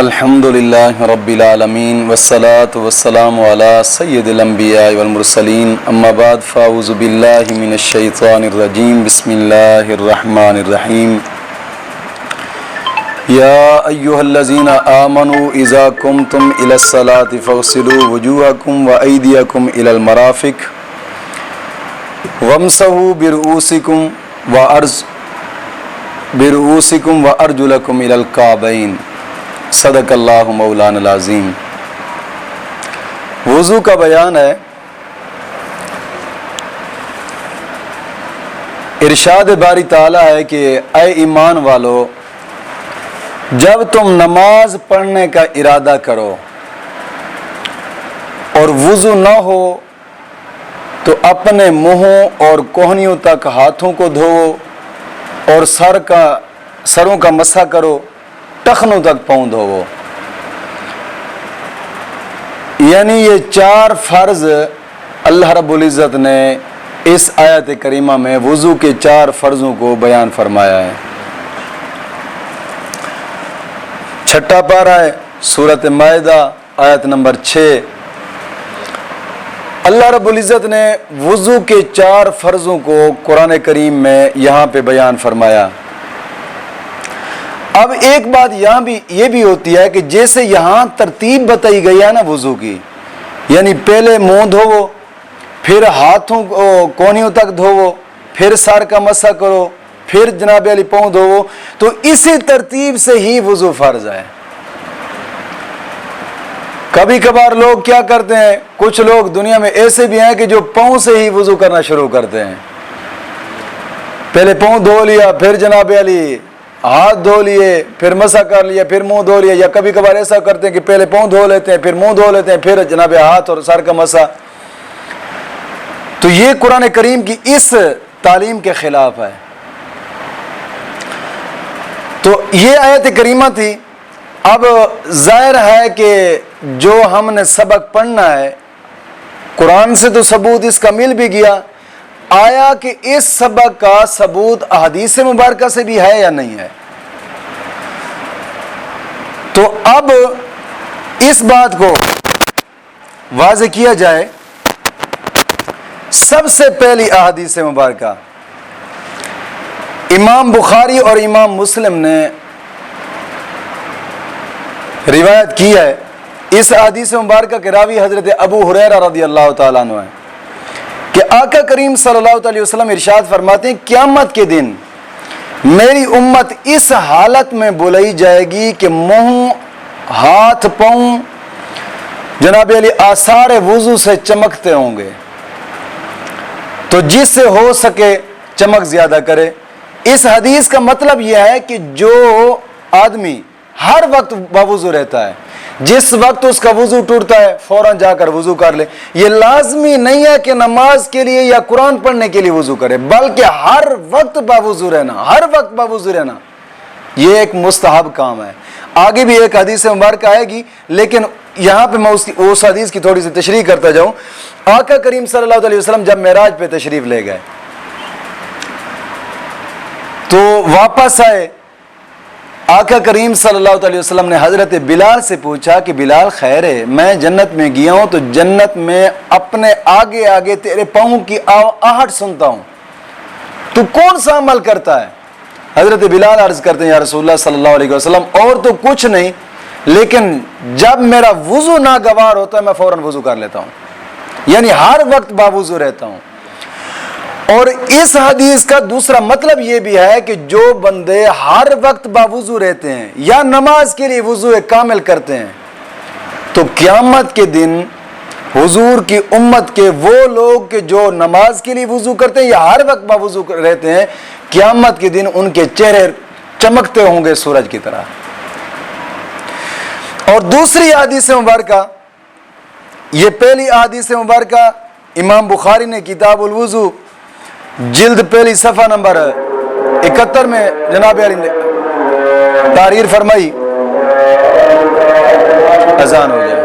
الحمدللہ رب العالمین والصلاة والسلام علی سید الانبیاء والمرسلین اما بعد فاعوذ باللہ من الشیطان الرجیم بسم اللہ الرحمن الرحیم یا ایہا الذین آمنوا اذا قمتم الی الصلاة فاغسلوا وجوہکم وایدیکم الی المرافق وامسحوا برؤوسکم وارجلکم الی الکعبین صدق اللہ مولانا العظیم۔ وضو کا بیان ہے۔ ارشاد باری تعالیٰ ہے کہ اے ایمان والو، جب تم نماز پڑھنے کا ارادہ کرو اور وضو نہ ہو تو اپنے منہوں اور کوہنیوں تک ہاتھوں کو دھوؤ اور سروں کا مسح کرو، ٹخنوں تک پاؤں دھوؤ۔ یعنی یہ چار فرض اللہ رب العزت نے اس آیت کریمہ میں وضو کے چار فرضوں کو بیان فرمایا ہے۔ چھٹا پارہ ہے سورۃ مائدہ آیت نمبر 6۔ اللہ رب العزت نے وضو کے چار فرضوں کو قرآن کریم میں یہاں پہ بیان فرمایا۔ اب ایک بات یہاں بھی یہ بھی ہوتی ہے کہ جیسے یہاں ترتیب بتائی گئی ہے نا وضو کی، یعنی پہلے منہ دھوو، پھر ہاتھوں کو کونیوں تک دھوو، پھر سر کا مسح کرو، پھر جناب علی پاؤں دھوو، تو اسی ترتیب سے ہی وضو فرض ہے۔ کبھی کبھار لوگ کیا کرتے ہیں، کچھ لوگ دنیا میں ایسے بھی ہیں کہ جو پاؤں سے ہی وضو کرنا شروع کرتے ہیں، پہلے پاؤں دھو لیا، پھر جناب علی ہاتھ دھو لیے، پھر مسح کر لیا، پھر منہ دھو لیا، یا کبھی کبھار ایسا کرتے ہیں کہ پہلے پاؤں دھو لیتے ہیں، پھر منہ دھو لیتے ہیں، پھر جناب ہاتھ اور سر کا مسح۔ تو یہ قرآن کریم کی اس تعلیم کے خلاف ہے۔ تو یہ آیت کریمہ تھی۔ اب ظاہر ہے کہ جو ہم نے سبق پڑھنا ہے، قرآن سے تو ثبوت اس کا مل بھی گیا، آیا کہ اس سبق کا ثبوت احادیث مبارکہ سے بھی ہے یا نہیں ہے؟ تو اب اس بات کو واضح کیا جائے۔ سب سے پہلی احادیث مبارکہ امام بخاری اور امام مسلم نے روایت کی ہے۔ اس احادیث مبارکہ کے راوی حضرت ابو ہریرہ رضی اللہ تعالیٰ عنہ ہے کہ آقا کریم صلی اللہ علیہ وسلم ارشاد فرماتے ہیں، قیامت کے دن میری امت اس حالت میں بلائی جائے گی کہ منہ، ہاتھ، پاؤں جناب علی آثار وضو سے چمکتے ہوں گے، تو جس سے ہو سکے چمک زیادہ کرے۔ اس حدیث کا مطلب یہ ہے کہ جو آدمی ہر وقت باوضو رہتا ہے، جس وقت اس کا وضو ٹوٹتا ہے فوراً جا کر وضو کر لے۔ یہ لازمی نہیں ہے کہ نماز کے لیے یا قرآن پڑھنے کے لیے وضو کرے، بلکہ ہر وقت باوضو رہنا، ہر وقت باوضو رہنا یہ ایک مستحب کام ہے۔ آگے بھی ایک حدیث مبارکہ آئے گی، لیکن یہاں پہ میں اس حدیث کی تھوڑی سی تشریح کرتا جاؤں۔ آقا کریم صلی اللہ علیہ وسلم جب معراج پہ تشریف لے گئے تو واپس آئے، آقا کریم صلی اللہ علیہ وسلم نے حضرت بلال سے پوچھا کہ بلال خیر ہے، میں جنت میں گیا ہوں تو جنت میں اپنے آگے آگے تیرے پاؤں کی آہٹ سنتا ہوں، تو کون سا عمل کرتا ہے؟ حضرت بلال عرض کرتے ہیں، یا رسول اللہ صلی اللہ علیہ وسلم اور تو کچھ نہیں، لیکن جب میرا وضو ناگوار ہوتا ہے میں فوراً وضو کر لیتا ہوں، یعنی ہر وقت باوضو رہتا ہوں۔ اور اس حدیث کا دوسرا مطلب یہ بھی ہے کہ جو بندے ہر وقت باوضو رہتے ہیں یا نماز کے لیے وضو کامل کرتے ہیں، تو قیامت کے دن حضور کی امت کے وہ لوگ کہ جو نماز کے لیے وضو کرتے ہیں یا ہر وقت باوضو رہتے ہیں، قیامت کے دن ان کے چہرے چمکتے ہوں گے سورج کی طرح۔ اور دوسری حدیث مبارکہ، یہ پہلی حدیث مبارکہ امام بخاری نے کتاب الوضو جلد پہلی صفحہ نمبر 71 میں جناب علی نے تحریر فرمائی۔ اذان ہو جائے۔